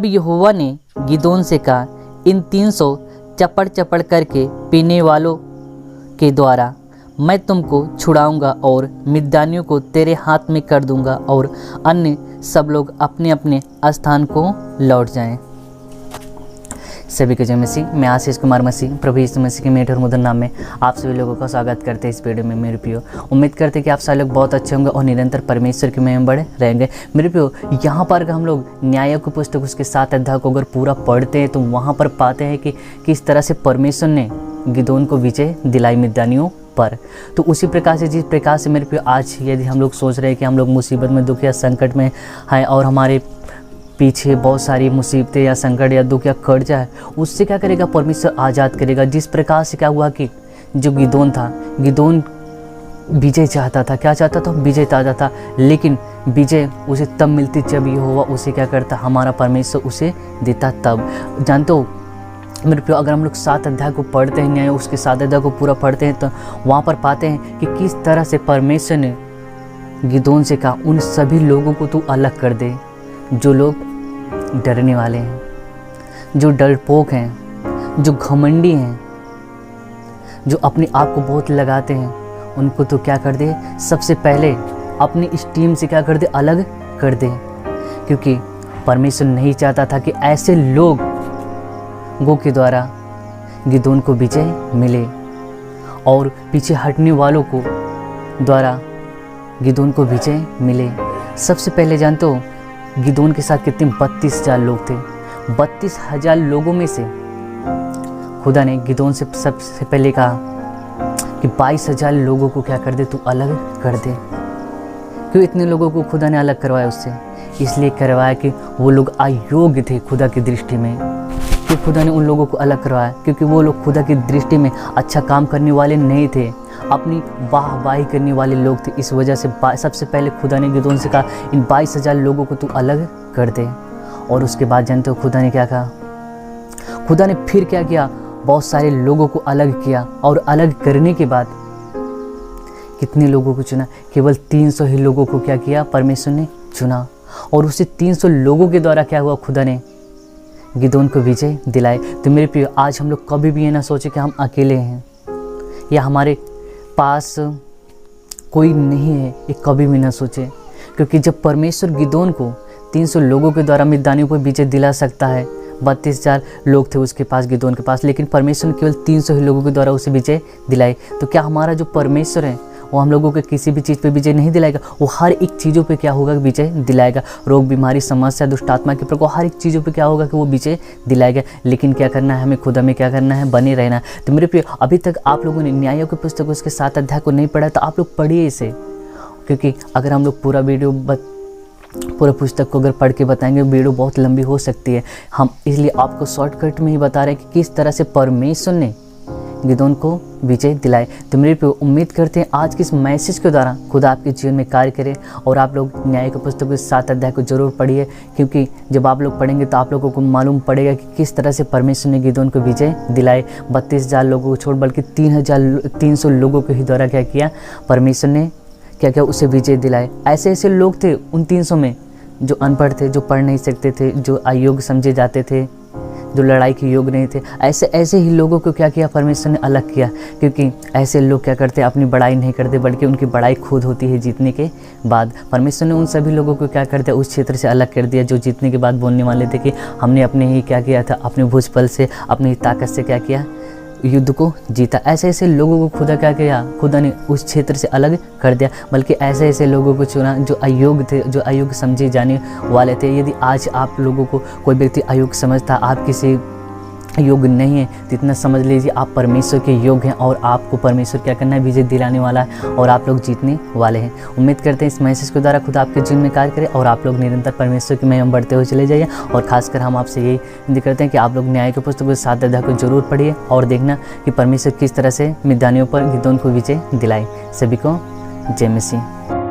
तब यहोवा ने गिदोन से कहा, इन 300 चपड़ चपड़ करके पीने वालों के द्वारा मैं तुमको छुड़ाऊंगा और मिद्यानियों को तेरे हाथ में कर दूंगा और अन्य सब लोग अपने अपने स्थान को लौट जाएं। सभी को जय मसीह। मैं आशीष कुमार मसीह प्रभु यीशु मसीह के मीठे और मधुर नाम में आप सभी लोगों का स्वागत करते हैं इस वीडियो में। मेरे प्रियो, उम्मीद करते हैं कि आप सभी लोग बहुत अच्छे होंगे और निरंतर परमेश्वर की महिमा बढ़े रहेंगे। मेरे प्रियो, यहाँ पर हम लोग न्यायों की पुस्तक उसके 7 अध्याय को अगर पूरा पढ़ते हैं तो वहाँ पर पाते हैं कि किस तरह से परमेश्वर ने गिदोन को विजय दिलाई मिद्यानियों पर। तो उसी प्रकार से जिस प्रकार से मेरे प्रियो आज यदि हम लोग सोच रहे हैं कि हम लोग मुसीबत में, दुख या संकट में हैं और हमारे पीछे बहुत सारी मुसीबतें या संकट या दुख या कर्जा है, उससे क्या करेगा? परमेश्वर आज़ाद करेगा। जिस प्रकार से क्या हुआ कि जो गिदोन था, गिदोन विजय चाहता था। क्या चाहता था? विजय चाहता था, लेकिन विजय उसे तब मिलती जब ये हुआ उसे क्या करता? हमारा परमेश्वर उसे देता तब। जानते हो मेरे प्रियो, अगर हम लोग 7 अध्याय को पढ़ते हैं, न्याय उसके 7 अध्याय को पूरा पढ़ते हैं तो वहाँ पर पाते हैं कि किस तरह से परमेश्वर ने गिदोन से कहा, उन सभी लोगों को तू अलग कर दे जो लोग डरने वाले हैं, जो डरपोक हैं, जो घमंडी हैं, जो अपने आप को बहुत लगाते हैं, उनको तो क्या कर दे? सबसे पहले अपनी इस टीम से क्या कर दे? अलग कर दे। क्योंकि परमेश्वर नहीं चाहता था कि ऐसे लोगों के द्वारा गिदोन को विजय मिले और पीछे हटने वालों को द्वारा गिदोन को विजय मिले। सबसे पहले जानते हो गिदोन के साथ कितने 32,000 लोग थे। 32,000 लोगों में से खुदा ने गिदोन से सबसे पहले कहा कि 22,000 लोगों को क्या कर दे? तू अलग कर दे। क्यों इतने लोगों को खुदा ने अलग करवाया उससे? इसलिए करवाया कि वो लोग अयोग्य थे खुदा की दृष्टि में। कि खुदा ने उन लोगों को अलग करवाया क्योंकि वो लोग खुदा की दृष्टि में अच्छा काम करने वाले नहीं थे, अपनी वाहवाही करने वाले लोग थे। इस वजह से सबसे पहले खुदा ने गिदोन से कहा, इन 22,000 लोगों को तू अलग कर दे। और उसके बाद जानते हो खुदा ने क्या कहा? खुदा ने फिर क्या किया? बहुत सारे लोगों को अलग किया और अलग करने के बाद कितने लोगों को चुना? केवल 300 ही लोगों को क्या किया? परमेश्वर ने चुना। और उसे 300 लोगों के द्वारा क्या हुआ? खुदा ने गिदोन को विजय दिलाए। तो मेरे प्रिय, आज हम लोग कभी भी ये ना सोचे कि हम अकेले हैं या हमारे पास कोई नहीं है, ये कभी भी ना सोचे। क्योंकि जब परमेश्वर गिदोन को 300 लोगों के द्वारा मिद्यानियों पर विजय दिला सकता है, 32,000 लोग थे उसके पास, गिदोन के पास, लेकिन परमेश्वर ने केवल 300 ही लोगों के द्वारा उसे विजय दिलाई। तो क्या हमारा जो परमेश्वर है वो हम लोगों के किसी भी चीज़ पे विजय नहीं दिलाएगा? वो हर एक चीज़ों पे क्या होगा? विजय दिलाएगा। रोग, बीमारी, समस्या, दुष्ट आत्मा के प्रकोप, हर एक चीज़ों पे क्या होगा कि वो विजय दिलाएगा। लेकिन क्या करना है? हमें खुदा में क्या करना है? बने रहना है। तो मेरे प्रिय, अभी तक आप लोगों ने न्यायों की पुस्तक उसके 7 अध्याय को नहीं पढ़ा तो आप लोग पढ़िए इसे। क्योंकि अगर हम लोग पूरा पुस्तक को अगर पढ़ के बताएंगे वीडियो बहुत लंबी हो सकती है। हम इसलिए आपको शॉर्टकट में ही बता रहे हैं कि किस तरह से परमेश्वर ने गिदोन को विजय दिलाए। तो मेरे पे उम्मीद करते हैं आज के इस मैसेज के द्वारा खुदा आपके जीवन में कार्य करे और आप लोग न्याय की पुस्तक के 7 अध्याय को जरूर पढ़िए। क्योंकि जब आप लोग पढ़ेंगे तो आप लोगों को मालूम पड़ेगा कि किस तरह से परमेश्वर ने गिदोन को विजय दिलाए। 32,000 लोगों को छोड़ बल्कि 300 लोगों के ही द्वारा क्या किया? परमेश्वर ने क्या क्या उसे विजय दिलाए। ऐसे ऐसे लोग थे उन 300 में जो अनपढ़ थे, जो पढ़ नहीं सकते थे, जो अयोग्य समझे जाते थे, जो लड़ाई के योग्य नहीं थे। ऐसे ही लोगों को क्या किया? परमेश्वर ने अलग किया। क्योंकि ऐसे लोग क्या करते? अपनी बड़ाई नहीं करते, बल्कि उनकी बड़ाई खुद होती है जीतने के बाद। परमेश्वर ने उन सभी लोगों को क्या कर दिया? उस क्षेत्र से अलग कर दिया जो जीतने के बाद बोलने वाले थे कि हमने अपने ही क्या किया था? अपने भुजबल से, अपनी ताकत से क्या किया? युद्ध को जीता। ऐसे लोगों को खुदा क्या किया? खुदा ने उस क्षेत्र से अलग कर दिया। बल्कि ऐसे लोगों को चुना जो अयोग्य थे, जो अयोग्य समझे जाने वाले थे। यदि आज आप लोगों को कोई व्यक्ति अयोग्य समझता, आप किसी योग्य नहीं है तो इतना समझ लीजिए आप परमेश्वर के योग्य हैं और आपको परमेश्वर क्या करना है? विजय दिलाने वाला है और आप लोग जीतने वाले हैं। उम्मीद करते हैं इस मैसेज के द्वारा खुदा आपके जीवन में कार्य करे और आप लोग निरंतर परमेश्वर की महिमा बढ़ते हुए चले जाइए। और खासकर हम आपसे यही विनती करते हैं कि आप लोग न्याय की पुस्तक के 7 अध्याय को जरूर पढ़िए और देखना कि परमेश्वर किस तरह से मिद्यानियों पर गिदोन को विजय दिलाए। सभी को जय मसीह।